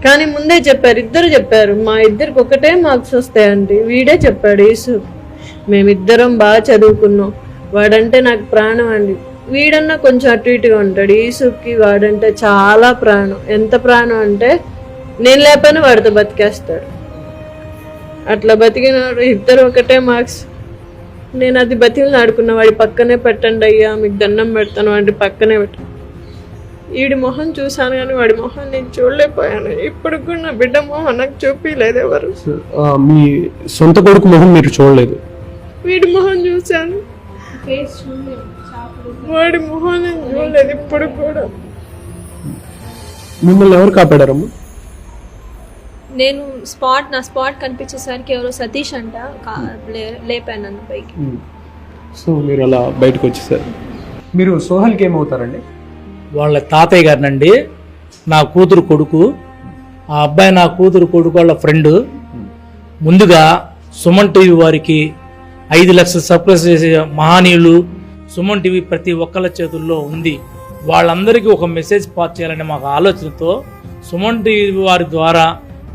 కానీ ముందే చెప్పారు, ఇద్దరు చెప్పారు, మా ఇద్దరికి ఒకటే మార్క్స్ వస్తాయండి. వీడే చెప్పాడు యేసు, మేమిద్దరం బాగా చదువుకున్నాం, వాడంటే నాకు ప్రాణం అండి. వీడన్నా కొంచెం అటు ఇటుగా ఉంటాడు, యేసుకి వాడంటే చాలా ప్రాణం. ఎంత ప్రాణం అంటే నేను లేకపోయినా వాడితో బతికేస్తాడు. అట్లా బతికినాడు. ఇద్దరు ఒకటే మార్క్స్. నేను అది బతికిని ఆడుకున్నా, వాడి పక్కనే పెట్టండి అయ్యా, మీకు దండం పెడతాను, వాడి పక్కనే పెట్టండి. వీడి మొహం చూశాను కానీ వాడి మొహం నేను చూడలేకపోయాను. ఇప్పుడు కూడా నా బిడ్డ మొహం నాకు చూపించలేదు ఎవరు. మీ సొంత కొడుకు మొహం మీరు చూడలేదు? వీడి మొహం చూశాను, వాడి మొహం నేను చూడలేదు ఇప్పుడు కూడా. మిమ్మల్ని ఎవరు కాపాడారమ్మా? నేను నా స్పాట్ కనిపించేసరికి ఎవరో సతీష్ అంట లేపాను నన్ను పైకి. సో మీరు అలా బయటకు వచ్చేసారు. మీరు సోహల్కి ఏమవుతారండి? వాళ్ళ తాతయ్య గారినండి, నా కూతురు కొడుకు. ఆ అబ్బాయి నా కూతురు కొడుకు వాళ్ళ ఫ్రెండ్. ముందుగా సుమన్ టీవీ వారికి 5 లక్షలు సబ్స్క్రైబ్ చేసే మహానీయులు సుమన్ టీవీ ప్రతి ఒక్కళ్ళ చేతుల్లో ఉంది. వాళ్ళందరికీ ఒక మెసేజ్ పాస్ చేయాలనే మాకు ఆలోచనతో సుమన్ టీవీ వారి ద్వారా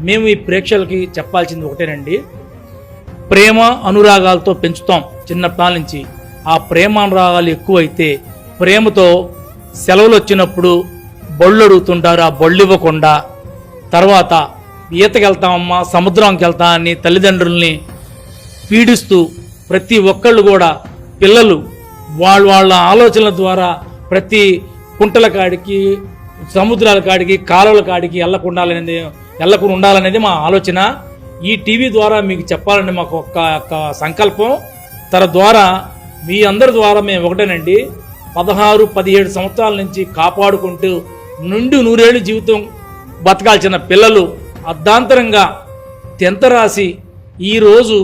మేము ఈ ప్రేక్షకులకి చెప్పాల్సింది ఒకటేనండి, ప్రేమ అనురాగాలతో పెంచుతాం చిన్నప్పటి నుంచి. ఆ ప్రేమ అనురాగాలు ఎక్కువైతే ప్రేమతో సెలవులు వచ్చినప్పుడు బళ్ళు అడుగుతుంటారు, ఆ బళ్ళు ఇవ్వకుండా తర్వాత ఈతకి వెళ్తామమ్మా, సముద్రంకి వెళ్తామని తల్లిదండ్రుల్ని పీడిస్తూ ప్రతి ఒక్కళ్ళు కూడా పిల్లలు వాళ్ళ ఆలోచనల ద్వారా ప్రతి కుంటల కాడికి, సముద్రాల కాడికి, కాలువల కాడికి వెళ్లకుండా ఉండాలనేది మా ఆలోచన. ఈ టీవీ ద్వారా మీకు చెప్పాలని మాకు ఒక సంకల్పం. ద్వారా మీ అందరి ద్వారా మేము ఒకటేనండి, 16-17 సంవత్సరాల నుంచి కాపాడుకుంటూ నుండి 100 ఏళ్ళు జీవితం బతకాల్సిన పిల్లలు అర్ధాంతరంగా 10th రాసి ఈరోజు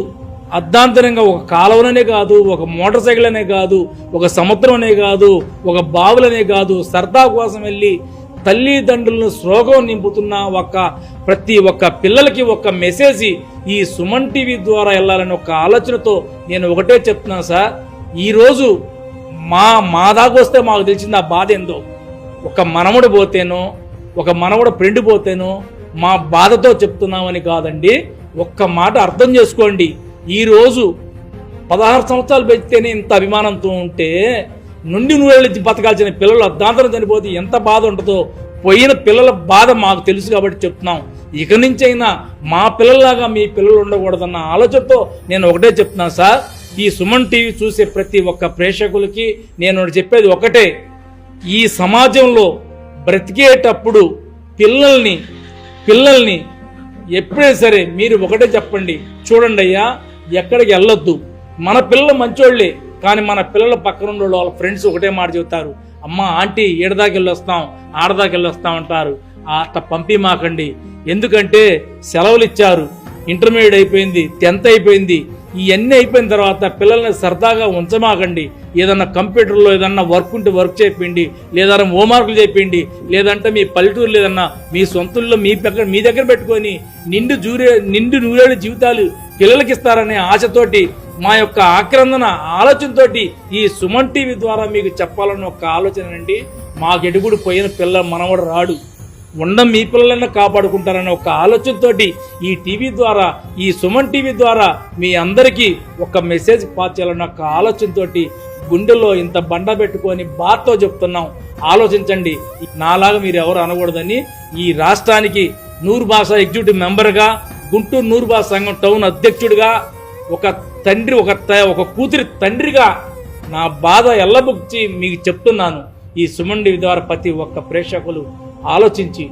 అర్ధాంతరంగా ఒక కాలువలనే కాదు, ఒక మోటార్ సైకిల్ అనే కాదు, ఒక సముద్రం అనే కాదు, ఒక బావులనే కాదు, సరదా కోసం వెళ్ళి తల్లిదండ్రులను శ్లోకం నింపుతున్న ప్రతి ఒక్క పిల్లలకి ఒక మెసేజ్ ఈ సుమన్ టీవీ ద్వారా వెళ్ళాలని ఒక ఆలోచనతో నేను ఒకటే చెప్తున్నాను సార్. ఈరోజు మా దాకా వస్తే మాకు తెలిసింది ఆ బాధ ఏందో. ఒక మనవడు పోతేనో, ఒక మనవడు ఫ్రెండ్ పోతేనో మా బాధతో చెప్తున్నామని కాదండి. ఒక్క మాట అర్థం చేసుకోండి, ఈరోజు 16 సంవత్సరాలు పెంచితేనే ఇంత అభిమానంతో ఉంటే నుండి 100 ఏళ్ళు బతకాల్సిన పిల్లలు అర్ధాంతరం చనిపోతే ఎంత బాధ ఉంటుందో పోయిన పిల్లల బాధ మాకు తెలుసు కాబట్టి చెప్తున్నాం. ఇక నుంచైనా మా పిల్లల్లాగా మీ పిల్లలు ఉండకూడదన్న ఆలోచనతో నేను ఒకటే చెప్తున్నాను సార్. ఈ సుమన్ టీవీ చూసే ప్రతి ఒక్క ప్రేక్షకులకి నేను చెప్పేది ఒకటే, ఈ సమాజంలో బ్రతికేటప్పుడు పిల్లల్ని ఎప్పుడైనా సరే మీరు ఒకటే చెప్పండి, చూడండి అయ్యా ఎక్కడికి వెళ్ళొద్దు, మన పిల్లలు మంచోళ్లే కానీ మన పిల్లల పక్కన ఉన్న వాళ్ళ ఫ్రెండ్స్ ఒకటే మాట చెబుతారు, అమ్మ ఆంటీ ఏడదాకి వెళ్ళొస్తాం, ఆడదాకి వెళ్ళొస్తాం అంటారు. అట్లా పంపిమాకండి. ఎందుకంటే సెలవులు ఇచ్చారు, ఇంటర్మీడియట్ అయిపోయింది, 10th అయిపోయింది, ఇవన్నీ అయిపోయిన తర్వాత పిల్లల్ని సరదాగా ఉంచమాకండి. ఏదన్నా కంప్యూటర్లో ఏదన్నా వర్క్ ఉంటే వర్క్ చేయండి, లేదా హోంవర్క్లు చేయండి, లేదంటే మీ పల్లెటూరు లేదన్నా మీ సొంతల్లో మీ దగ్గర పెట్టుకొని నిండు 100 ఏళ్ళ జీవితాలు పిల్లలకి ఇస్తారనే ఆశతోటి మా యొక్క ఆక్రందన ఆలోచనతోటి ఈ సుమన్ టీవీ ద్వారా మీకు చెప్పాలన్న ఒక ఆలోచన అండి. మాకు ఎడుగుడు పోయిన పిల్ల మనవడు రాడు, మీ పిల్లలన్నా కాపాడుకుంటారనే ఒక ఆలోచనతోటి ఈ టీవీ ద్వారా, ఈ సుమన్ టీవీ ద్వారా మీ అందరికీ ఒక మెసేజ్ పాస్ చేయాలన్న ఒక ఆలోచనతోటి గుండెల్లో ఇంత బండ పెట్టుకొని బాధతో చెప్తున్నాం. ఆలోచించండి, నాలాగా మీరు ఎవరు అనకూడదని ఈ రాష్ట్రానికి 100 భాష ఎగ్జిక్యూటివ్ మెంబర్గా, గుంటూరు 100 భాష సంఘం టౌన్ అధ్యక్షుడిగా, ఒక తండ్రి ఒక కూతురి తండ్రిగా నా బాధ ఎల్లబుచ్చి మీకు చెప్తున్నాను. ఈ సుమన్ టీవీ ద్వారా ప్రతి ఒక్క ప్రేక్షకులు ఆలోచించి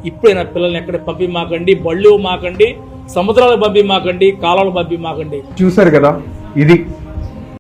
ఇప్పుడైనా పిల్లల్ని ఎక్కడ పంపిమాకండి, బళ్ళు మాకండి, సముద్రాలకు పంపిమాకండి, కాలాలు పంపిమాకండి. చూసారు కదా, ఇది